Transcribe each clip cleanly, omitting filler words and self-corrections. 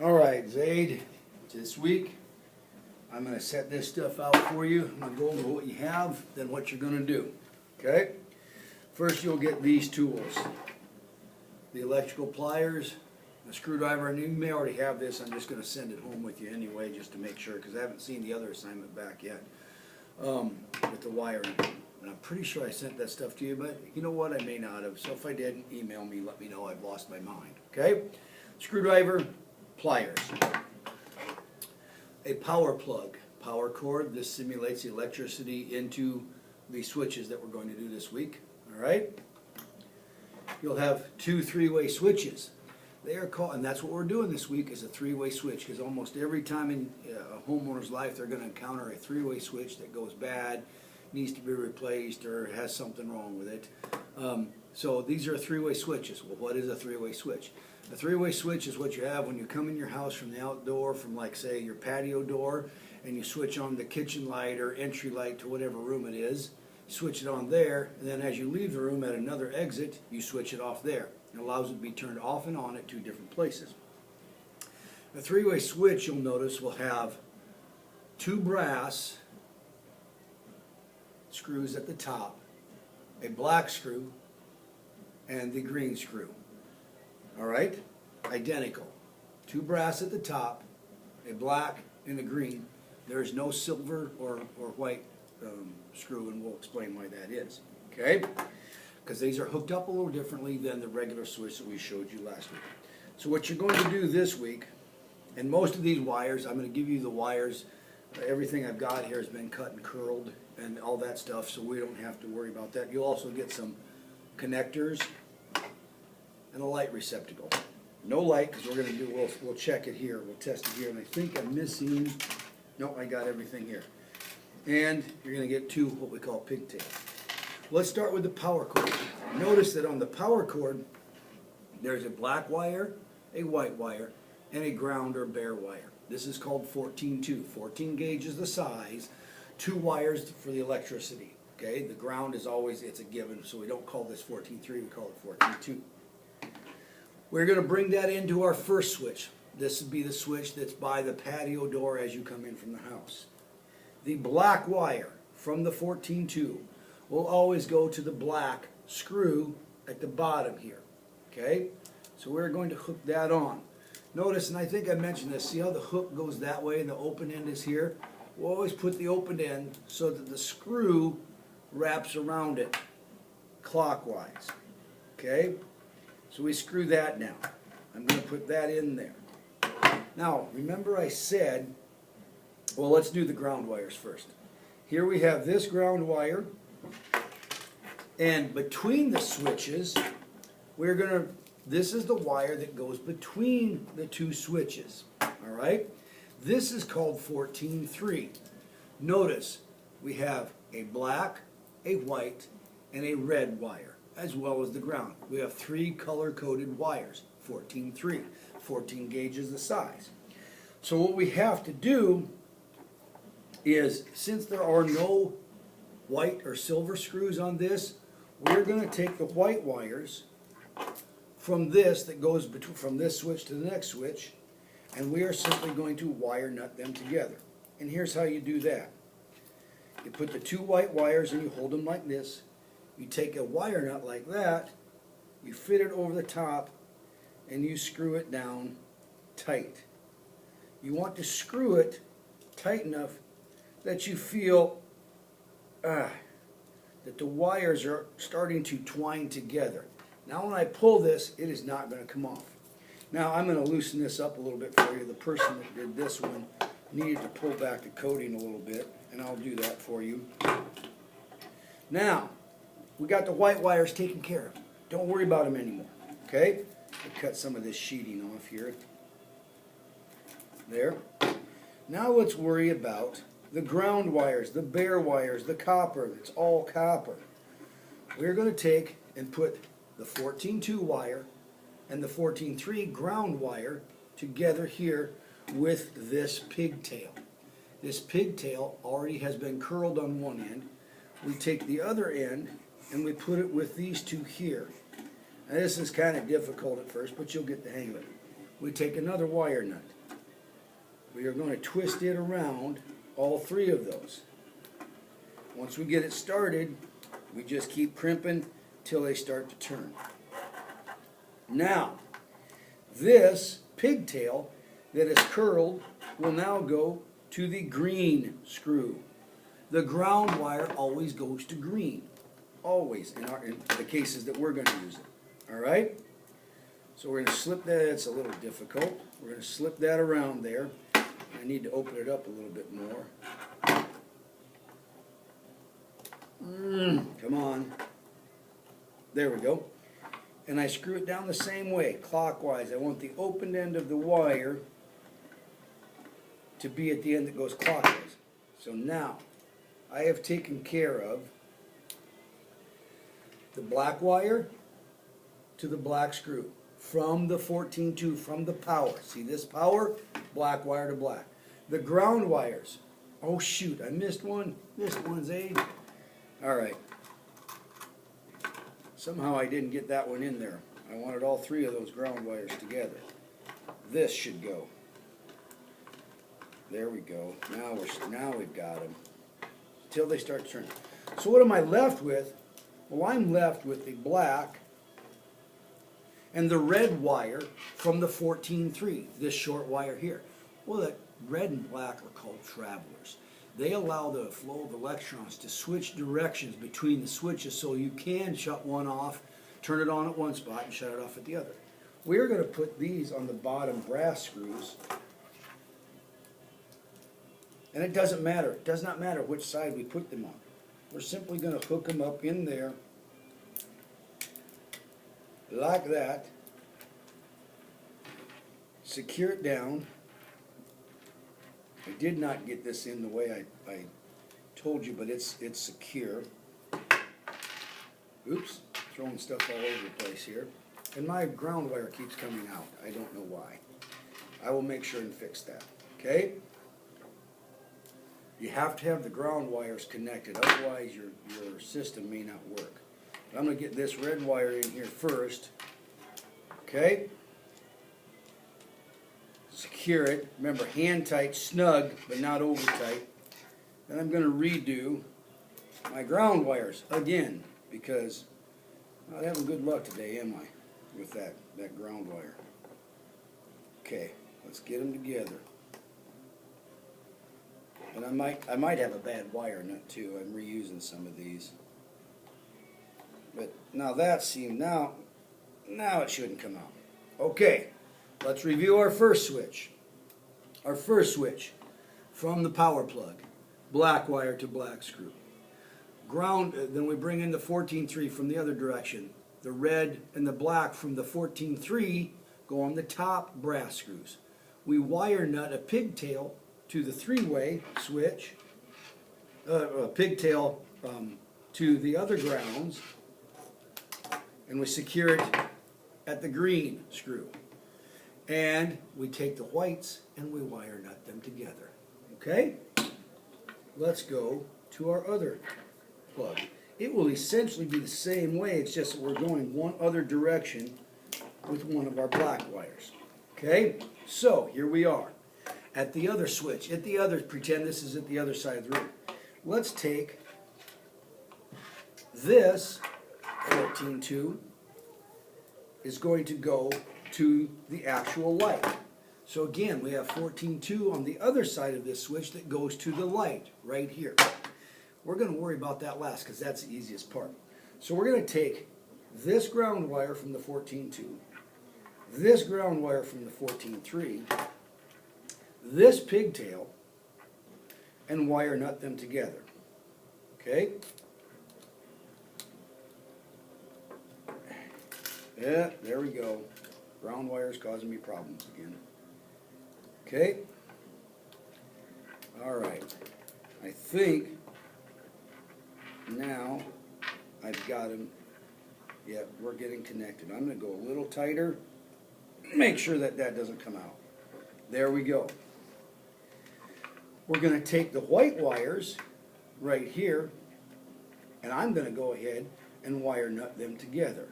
All right, Zaid, this week I'm going to set this stuff out for you. I'm going to go over what you have, then what you're going to do. Okay? First, you'll get these tools: the electrical pliers, the screwdriver, and you may already have this. I'm just going to send it home with you anyway, just to make sure, because I haven't seen the other assignment back yet with the wiring. And I'm pretty sure I sent that stuff to you, but you know what? I may not have. So if I didn't, email me, let me know I've lost my mind. Okay? Screwdriver, pliers, a power plug, power cord. This simulates the electricity into the switches that we're going to do this week. All right? You'll have two three-way switches. They are called, and that's what we're doing this week, is a three-way switch, because almost every time in a homeowner's life they're going to encounter a three-way switch that goes bad, needs to be replaced, or has something wrong with it. So these are three-way switches. Well, what is a three-way switch? A three-way switch is what you have when you come in your house from the outdoor, from like say your patio door, and you switch on the kitchen light or entry light to whatever room it is. Switch it on there, and then as you leave the room at another exit, you switch it off there. It allows it to be turned off and on at two different places. A three-way switch, you'll notice, will have two brass screws at the top, a black screw, and the green screw. All right? Identical. Two brass at the top, a black and a green. There is no silver or white screw, and we'll explain why that is. Okay? Because these are hooked up a little differently than the regular switch that we showed you last week. So what you're going to do this week, and most of these wires, I'm going to give you the wires. Everything I've got here has been cut and curled and all that stuff, so we don't have to worry about that. You'll also get some connectors and a light receptacle. No light, because we're going to do, we'll check it here, we'll test it here, and I think I'm missing, no, I got everything here. And you're going to get two what we call pigtails. Let's start with the power cord. Notice that on the power cord, there's a black wire, a white wire, and a ground or bare wire. This is called 14-2. 14 gauge is the size, two wires for the electricity. Okay, the ground is always, it's a given, so we don't call this 14-3, we call it 14-2. We're going to bring that into our first switch. This would be the switch that's by the patio door as you come in from the house. The black wire from the 14-2 will always go to the black screw at the bottom here. Okay? So we're going to hook that on. Notice, and I think I mentioned this, see how the hook goes that way and the open end is here? We'll always put the open end so that the screw wraps around it clockwise. Okay? So we screw that down. I'm going to put that in there. Now, remember I said, well, let's do the ground wires first. Here we have this ground wire, and between the switches, we're going to, this is the wire that goes between the two switches. All right? This is called 14-3. Notice we have a black, a white, and a red wire, as well as the ground. We have three color-coded wires, 14-3. 14 gauge is the size. So what we have to do is, since there are no white or silver screws on this, we're going to take the white wires from this that goes from this switch to the next switch, and we are simply going to wire nut them together. And here's how you do that. You put the two white wires and you hold them like this. You take a wire nut like that, you fit it over the top, and you screw it down tight. You want to screw it tight enough that you feel that the wires are starting to twine together. Now when I pull this, it is not going to come off. Now I'm going to loosen this up a little bit for you. The person that did this one needed to pull back the coating a little bit, and I'll do that for you. Now, we got the white wires taken care of. Don't worry about them anymore. Okay? I'll cut some of this sheeting off here. There. Now let's worry about the ground wires, the bare wires, the copper. It's all copper. We're going to take and put the 14-2 wire and the 14-3 ground wire together here with this pigtail. This pigtail already has been curled on one end. We take the other end and we put it with these two here. Now this is kind of difficult at first, but you'll get the hang of it. we take another wire nut. We are going to twist it around all three of those. Once we get it started, we just keep crimping till they start to turn. Now, this pigtail that is curled will now go to the green screw. The ground wire always goes to green. Always, in the cases that we're going to use it. All right? So we're going to slip that. It's a little difficult. We're going to slip that around there. I need to open it up a little bit more. Come on. There we go. And I screw it down the same way, clockwise. I want the open end of the wire to be at the end that goes clockwise. So now, I have taken care of the black wire to the black screw from the 14-2, from the power. See this power? Black wire to black. The ground wires. Oh shoot, I missed one. Missed one's A. All right. Somehow I didn't get that one in there. I wanted all three of those ground wires together. This should go. There we go. Now we've got them. Until they start turning. So what am I left with? Well, I'm left with the black and the red wire from the 14-3, this short wire here. Well, that red and black are called travelers. They allow the flow of electrons to switch directions between the switches so you can shut one off, turn it on at one spot, and shut it off at the other. We're going to put these on the bottom brass screws. And it doesn't matter. It does not matter which side we put them on. We're simply going to hook them up in there like that. Secure it down. I did not get this in the way I told you, but it's secure. Oops, throwing stuff all over the place here. And my ground wire keeps coming out. I don't know why. I will make sure and fix that. Okay? You have to have the ground wires connected, otherwise your system may not work. But I'm going to get this red wire in here first. Okay? Secure it. Remember, hand tight, snug, but not over tight. Then I'm going to redo my ground wires again, because I'm not having good luck today, am I, with that ground wire. Okay, let's get them together. And I might have a bad wire nut too. I'm reusing some of these. But now that seemed, now it shouldn't come out. Okay, let's review our first switch. Our first switch from the power plug, black wire to black screw. Ground, then we bring in the 14-3 from the other direction. The red and the black from the 14-3 go on the top brass screws. We wire nut a pigtail to the three-way switch, a pigtail to the other grounds, and we secure it at the green screw. And we take the whites and we wire nut them together. Okay? Let's go to our other plug. It will essentially be the same way, it's just that we're going one other direction with one of our black wires. Okay? So, here we are. At the other switch, pretend this is at the other side of the room. Let's take this 14-2 is going to go to the actual light. So again, we have 14-2 on the other side of this switch that goes to the light right here. We're going to worry about that last because that's the easiest part. So we're going to take this ground wire from the 14-2, this ground wire from the 14-3, this pigtail, and wire nut them together. Okay? Yeah, there we go. Ground wire's causing me problems again. Okay? Alright. I think now I've got them. Yeah, we're getting connected. I'm going to go a little tighter. Make sure that doesn't come out. There we go. We're going to take the white wires right here, and I'm going to go ahead and wire nut them together.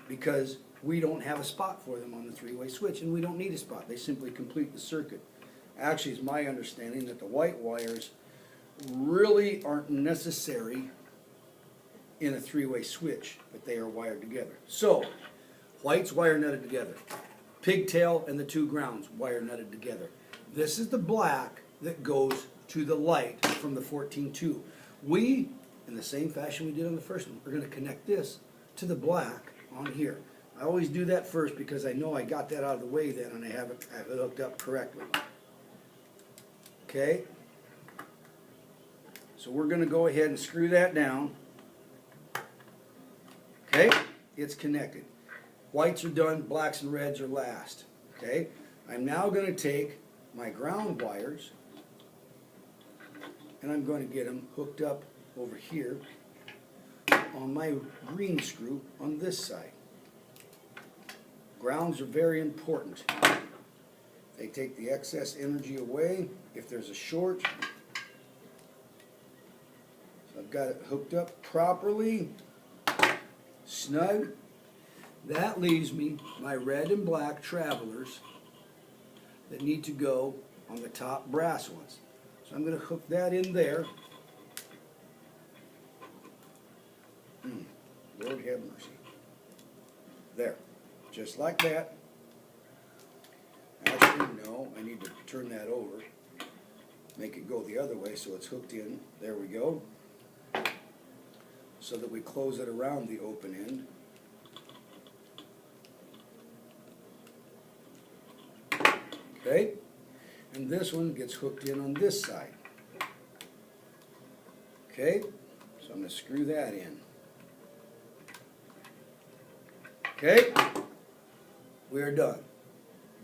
Because we don't have a spot for them on the three-way switch, and we don't need a spot. They simply complete the circuit. Actually, it's my understanding that the white wires really aren't necessary in a three-way switch, but they are wired together. So, white's wire nutted together. Pigtail and the two grounds wire nutted together. This is the black that goes to the light from the 14-2. We, in the same fashion we did on the first one, we're going to connect this to the black on here. I always do that first because I know I got that out of the way then and I have it hooked up correctly. Okay? So we're going to go ahead and screw that down. Okay? It's connected. Whites are done, blacks and reds are last. Okay? I'm now going to take my ground wires and I'm going to get them hooked up over here on my green screw on this side. Grounds are very important. They take the excess energy away if there's a short. So I've got it hooked up properly, snug. That leaves me my red and black travelers that need to go on the top brass ones. So I'm going to hook that in there. Lord have mercy. There. Just like that. Actually, no, I need to turn that over. Make it go the other way so it's hooked in. There we go. So that we close it around the open end. Okay? And this one gets hooked in on this side. Okay? So I'm going to screw that in. Okay? We are done.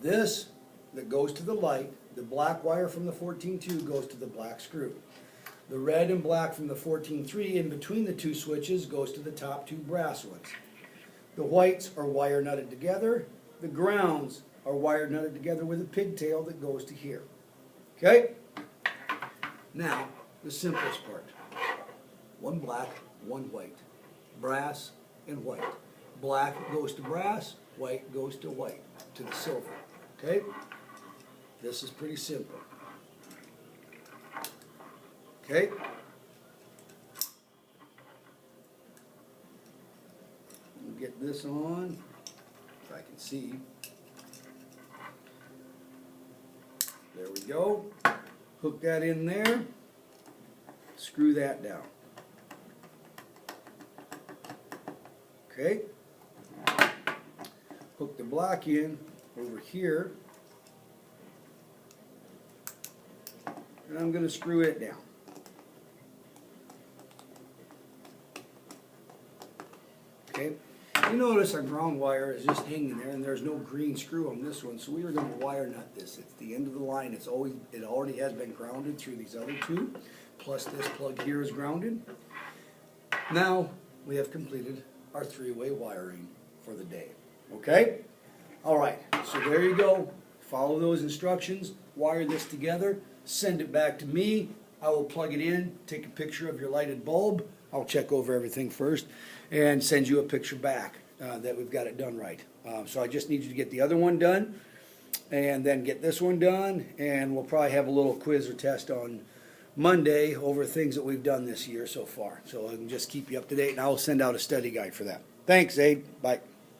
This that goes to the light, the black wire from the 14-2 goes to the black screw. The red and black from the 14-3 in between the two switches goes to the top two brass ones. The whites are wire nutted together. The grounds are wire nutted together with a pigtail that goes to here. Okay? Now, the simplest part. One black, one white. Brass and white. Black goes to brass, white goes to white, to the silver. Okay? This is pretty simple. Okay? We'll get this on, if I can see. There we go. Hook that in there. Screw that down. Okay? Hook the black in over here. And I'm going to screw it down. Okay? You notice our ground wire is just hanging there and there's no green screw on this one, so we are going to wire nut this. It's the end of the line. It already has been grounded through these other two, plus this plug here is grounded. Now we have completed our three-way wiring for the day. Okay? Alright, so there you go. Follow those instructions, wire this together, send it back to me. I will plug it in, take a picture of your lighted bulb. I'll check over everything first and send you a picture back that we've got it done right. So I just need you to get the other one done and then get this one done, and we'll probably have a little quiz or test on Monday over things that we've done this year so far. So I can just keep you up to date, and I'll send out a study guide for that. Thanks, Abe. Bye.